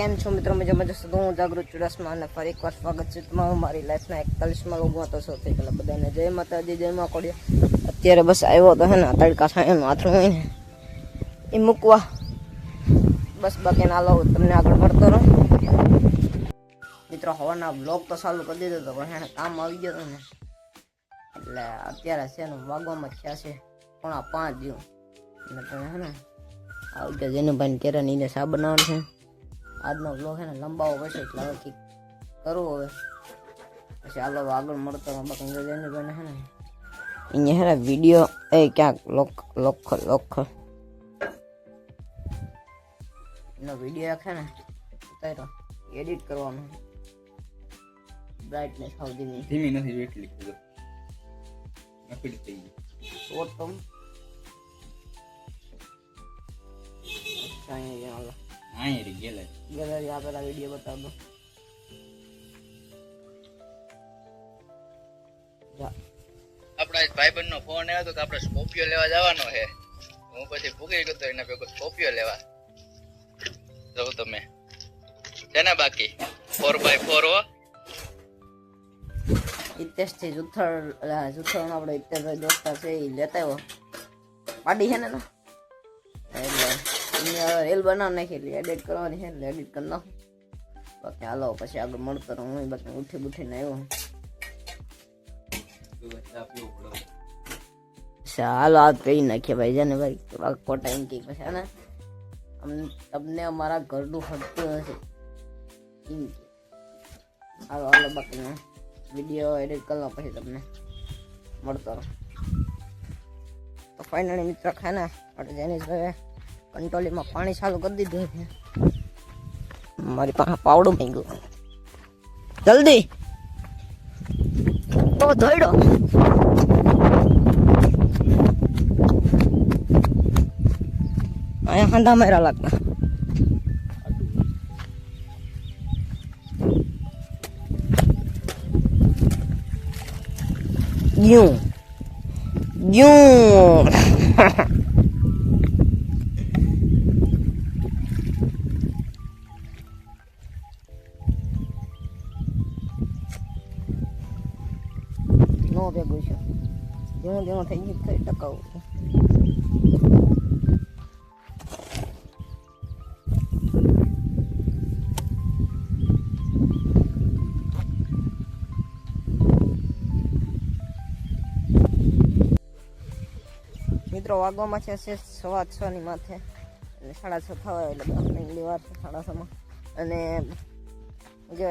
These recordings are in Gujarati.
કેમ છો મિત્રો? મજામાં જશો તો હું જાગૃત ચુડાસમા અને ફરી એકવાર સ્વાગત છે તમારું મારી લાઈફના 41માં લોગમાં. તો સૌથી પહેલાં બધાને જય માતાજી, જય મા કોડિયા. અત્યારે બસ આવ્યો તો હે ને તડકા છાંયનું આથરું હોય ને એ મૂકવા, બસ બાકી ના લો તમને આગળ મળતો રહો મિત્રો. હવાના બ્લોગ તો ચાલુ કરી દીધો હતો પણ એને કામ આવી ગયો હતો ને એટલે અત્યારે છે ને વાગવામાં થયા છે 4:30 જેવું. એટલે હે ને આવી ગયા જેનુભાઈ કેરા ને એને શા બનાવવાનું છે. આજનો બ્લોગ છે ને લંબાવો પડશે એટલે હવે કંઈક કરવું હવે પછી હાલો આગળ મળતો બાકી જેનુભાઈને છે ને અહીંયા હે ને વિડીયો ક્યાંક લોખ એનો વિડીયો છે ને ઉતાર્યો, એડિટ કરવાનો. બ્રાઇટનેસ હાવ ધીમી નથી એટલી કીધું નકડી થઈ ગઈ ઓટમ અહીંયા હાલો આયરી ગેલેરી આપેલા વિડીયો બતાવ દો. આપણા ભાઈબંધ નો ફોન આવ્યો તો કે આપણે સ્કોર્પિયો લેવા જવાનો છે. હું પછી ભૂગી ગયો તો એના ભેગો સ્કોર્પિયો લેવા જાવ. તમે છે ને બાકી 4x4 હો ઇતેશ થી જુથળ આપણે ઇતેશભાઈ દોસ્તા છે એ લેતા આવ્યો પાડી છે ને એટલે રેલ બનાવ નાખી એટલે એડિટ કરવાની છે એટલે એડિટ કરી નાખું. બાકી હાલો પછી આગળ મળતો રહું. હું બાકી ઉઠીને આવ્યો. હાલો આ કહી નાખીએ ભાઈ છે ને ભાઈ ખોટા એમ કે પછી ને તમને અમારા ઘરનું હટતું નથી એમ કે. હાલો બાકી વિડીયો એડિટ કરી લો પછી તમને મળતો રહો. તો ફાઇનલી મિત્ર ખાય ને આપણે જેનીશભાઈ કંટ્રોલીમાં પાણી ચાલુ કરી દીધું છે. મારી પાસે પાવડું માંગ્યું જલ્દી તો ધોઈડો. અહીંયા હાંધા માર્યા લાગતા. Yung no ભેગું છે ધીમું થઈ ગયું થઈ ટકાવું. મિત્રો વાગવામાં છે 6:15 ની માથે અને 6:30 થવા એટલે 10 મિનિટની વાર છે 6:30 અને જે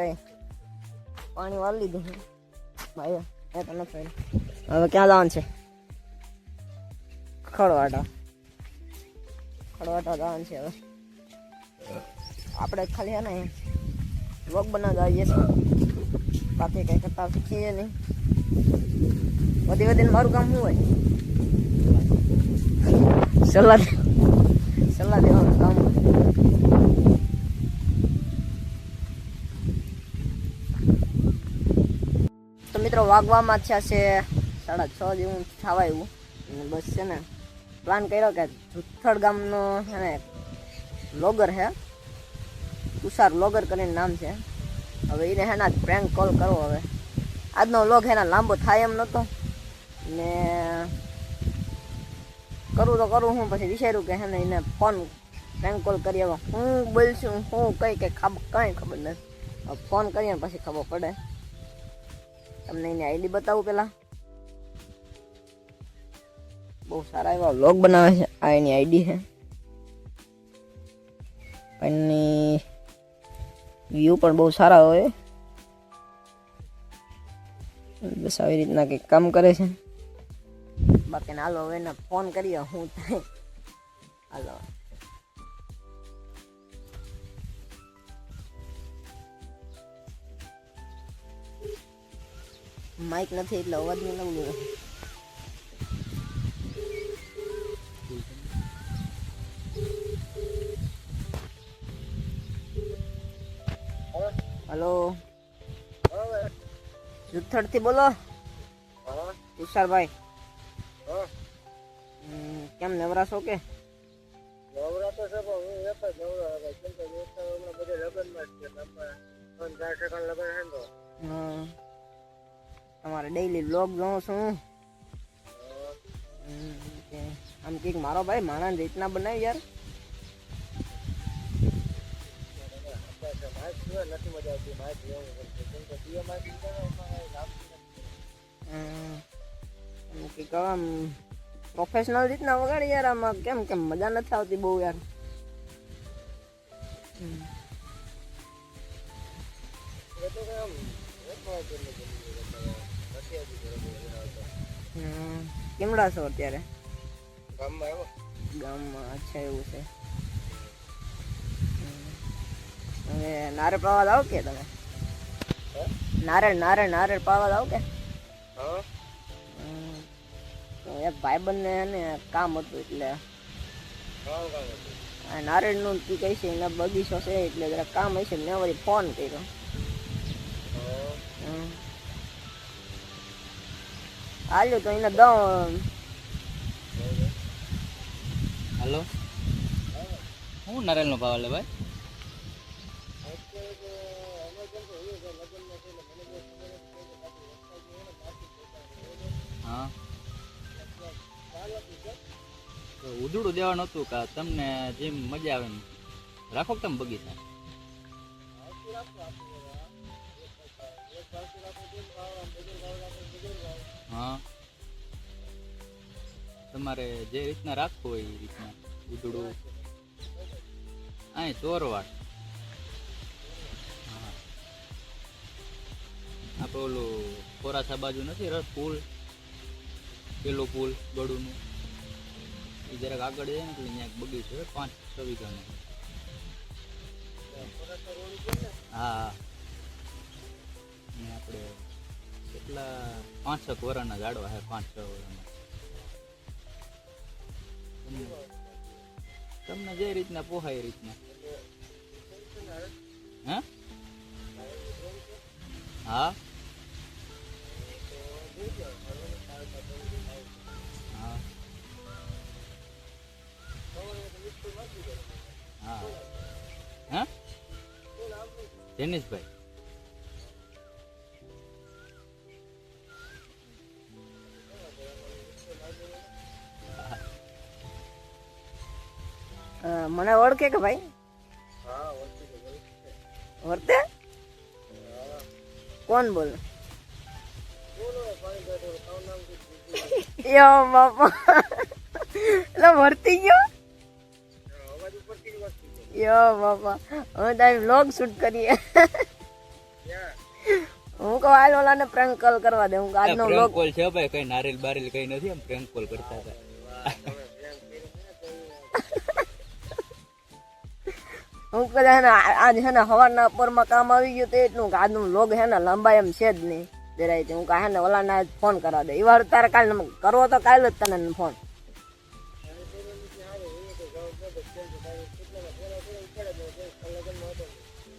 પાણી વાળી લીધું છે ભાઈ. એ તો નથી હવે ક્યાં જવાનું છે? ખડવાટા જવાનું છે. હવે આપણે ખાલી હે ને વ્લોગ બનાવવા જઈએ છીએ, બાકી કંઈ કરતા શીખીએ નહીં. વધીને મારું કામ શું હોય? સલાહ દેવાનું કામ. તો મિત્રો વાગવામાં થયા છે 6:30 જેવું થવા આવ્યું. બસ છે ને પ્લાન કર્યો કે જુથળ ગામનો છે ને વ્લોગર છે તુષાર વ્લોગર કરીને નામ છે. હવે એને હે ને પ્રેન્ક કોલ કરવો. હવે આજનો વ્લોગ હે ને લાંબો થાય એમ નહોતો ને કરું હું પછી વિચાર્યું કે હે ને એને ફોન પ્રેન્ક કોલ કરી આવ્યો. હું બોલશું હું કંઈ કાંઈ ખબર નથી. ફોન કરીએ ને પછી ખબર પડે. તમને એની આઈડી બતાવું પહેલાં. બહુ સારા એવા વ્લોગ બનાવે છે. આ એની આઈડી છે. એની વ્યૂ પણ બહુ સારા હોય. બસ આવી રીતના કંઈક કામ કરે છે. બાકી હાલો હવે એને ફોન કરીએ હું થાય. હાલો માઇક નથી એટલે અવાજ નહીં લાવવું. હલો જુથડ થી બોલો તુષારભાઈ. કેમ નવરા છો કે? હમ. તમારે ડેઈલી બ્લોગ જોઉં છું. આમ કંઈક મારો ભાઈ માણસ રીતના બનાવી યાર. કંઈક આમ પ્રોફેશનલ રીતના વગાડી યાર. આમાં કેમ મજા નથી આવતી બહુ યાર. કેમડા છો અત્યારે? ગામમાં. અચ્છા એવું છે. હવે નારેળ પાવા જાવ કે તમે? નારેળ પાવા જાવ કે? એક ભાઈબંધ ને કામ હતું એટલે નારેળ નું કી કહે છે એના બગીચો છે એટલે જરા કામ હશે. મેં વળી ફોન કર્યો. હાલ્યો તો એને દઉં. હાલો, હું નારિયેલ નો ભાવ લે ભાઈ? હા, તો ઉધડું દેવાનું હતું કે તમને જેમ મજા આવે એમ રાખો કે તમે બગીચા? હા, તમારે જે રીતના રાખવું હોય એ રીતના ઉધડું. અહીં ચોરવાડ. હા, આપણે ઓલું કોરાસા બાજુ નથી રસ પુલ, પેલો પુલ ગળુનું એ જરાક આગળ જાય ને એટલે અહીંયા એક બગીચો છે 5-6 વીઘાનો. હા, આપણે કેટલા 5-6 વરાના ઝાડવા છે. 5-6 વરાના. તમને જે રીતના પોહાય એ રીતના. હે? હા, હા, હા. હા, જેનિશભાઈ. મને ઓળખે કે ભાઈ? ઓળખે? કોણ બોલે? યો બાપા, એટલે વર્તી ગયો. યો બાપા, હવે તારી વ્લોગ શૂટ કરીએ. હું કહું હાલ ઓલાને પ્રેન્ક કોલ કરવા દે. હું આજનો વ્લોગ કોલ છે ભાઈ, કઈ નારિયેલ બારેલ કઈ નથી, એમ પ્રેન્ક કોલ કરતા હતા. હું કદાચ હે ને આજ હે ને સવારના પોરમાં કામ આવી ગયું તો એટલું કે આજનું વ્લોગ હે ને લંબાઈ એમ છે જ નહીં જરાય. હું કહે ને ઓલાને ફોન કરવા દે. એ વાર તારે કાલે કરવો તો કાલે જ તને ફોન.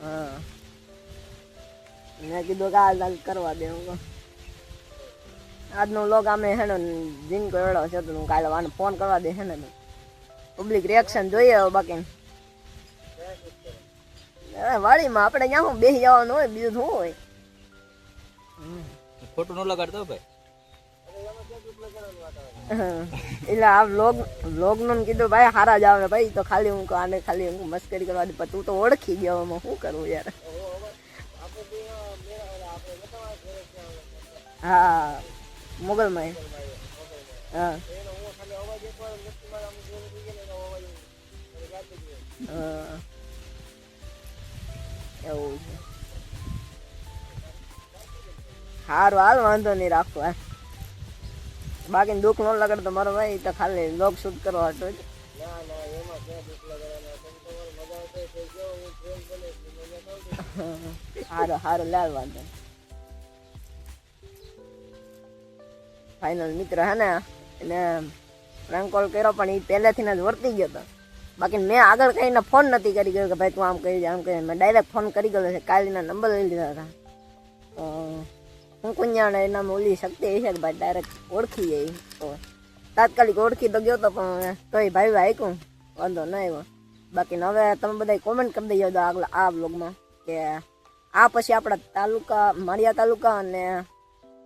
હા, મેં કીધું કે આ કરવા દે. હું આજનો વ્લોગ અમે હે ને જીન કરેલો છે તો હું કાલે આને ફોન કરવા દે હે ને પબ્લિક રિએક્શન જોઈએ. બાકી વાડીમાં આપણે ત્યાં હું બેસી જવાનું હોય, બીજું શું હોય. ખોટું ન લગાડતો ભાઈ. એટલે આ વ્લોગ નું કીધું ભાઈ હારા જ આવે ભાઈ. તો ખાલી હું આને ખાલી હું મસ્કરી કરવા દે. તું તો ઓળખી ગયો, એમાં શું કરવું યાર. હા, મોગલમાં. હા, એવું છે. સારું હાલ, વાંધો નહીં, રાખો. બાકી દુઃખ ન લગાડ તો મારો ભાઈ. તો ખાલી વ્લોગ શૂટ કરવા હતો જ. સારું લાલ વાંધો. ફાઇનલ મિત્ર હે ને એને પ્રેન્ક કોલ કર્યો પણ એ પહેલેથી જ વર્તી ગયો હતો. બાકી મેં આગળ કહીને ફોન નથી કરી ગયો કે ભાઈ તું આમ કહી આમ કહી. મેં ડાયરેક્ટ ફોન કરી ગયો છે. કાલીના નંબર લઈ લીધા હતા. તો હું કુંજાણે એનામાં ઓલી શક્તિ એ છે કે ભાઈ ડાયરેક્ટ ઓળખી જાય. તો તાત્કાલિક ઓળખી તો ગયો હતો પણ તોય ભાઈ આઈકું વાંધો નહીં એમાં. બાકી હવે તમે બધા કોમેન્ટ કરી દઈએ આગલા આ બ્લોગમાં કે આ પછી આપણા તાલુકા માળિયા તાલુકા અને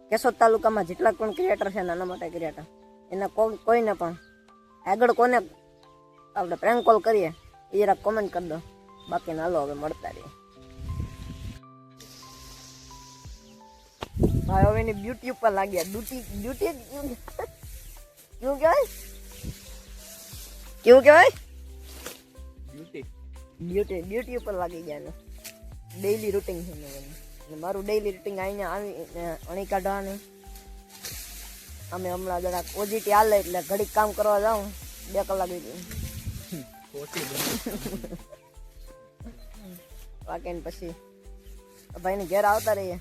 કેશોદ તાલુકામાં જેટલા પણ ક્રિએટર છે નાના મોટા ક્રિએટર એને કોઈને પણ આગળ કોને આપણે પ્રેન્ક કોલ કરીએ એ જરા કોમેન્ટ કરી દો. બાકી હાલો હવે મળતા રહીએ. ભાઈ હવે એની બ્યુટી ઉપર લાગ્યા. બ્યુટી કેવું કહેવાય બ્યુટી ઉપર લાગી ગયા. ડેઈલી રૂટિન છે મારું. ડેઈલી રૂટિન અહીંયા આવી અણી કાઢવાની. અમે હમણાં જરાક ઓજીટી હાલે એટલે ઘડીક કામ કરવા જાઉં 2 કલાક બાકી પછી ભાઈની ઘેર આવતા રહીએ.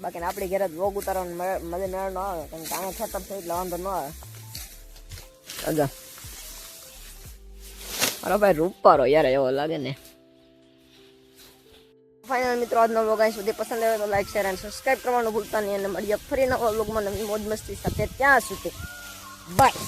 બાકી આપણી ઘેર જ રોગ ઉતારવાનું મજે મેળ ન આવે કેમ કે અહીંયા ખેતર છે એટલે વાંધો ન આવે. અગા અરે ભાઈ રૂપારો યાર એવો લાગે ને. ફાઇનલ મિત્રો આજનો વ્લોગ અહીં સુધી પસંદ આવે તો લાઈક શેર અને સબસ્ક્રાઈબ કરવાનું ભૂલતા નહીં અને મળીએ ફરી નવા વ્લોગમાં નવી મોજ મસ્તી સાથે. ત્યાં સુધી બાય.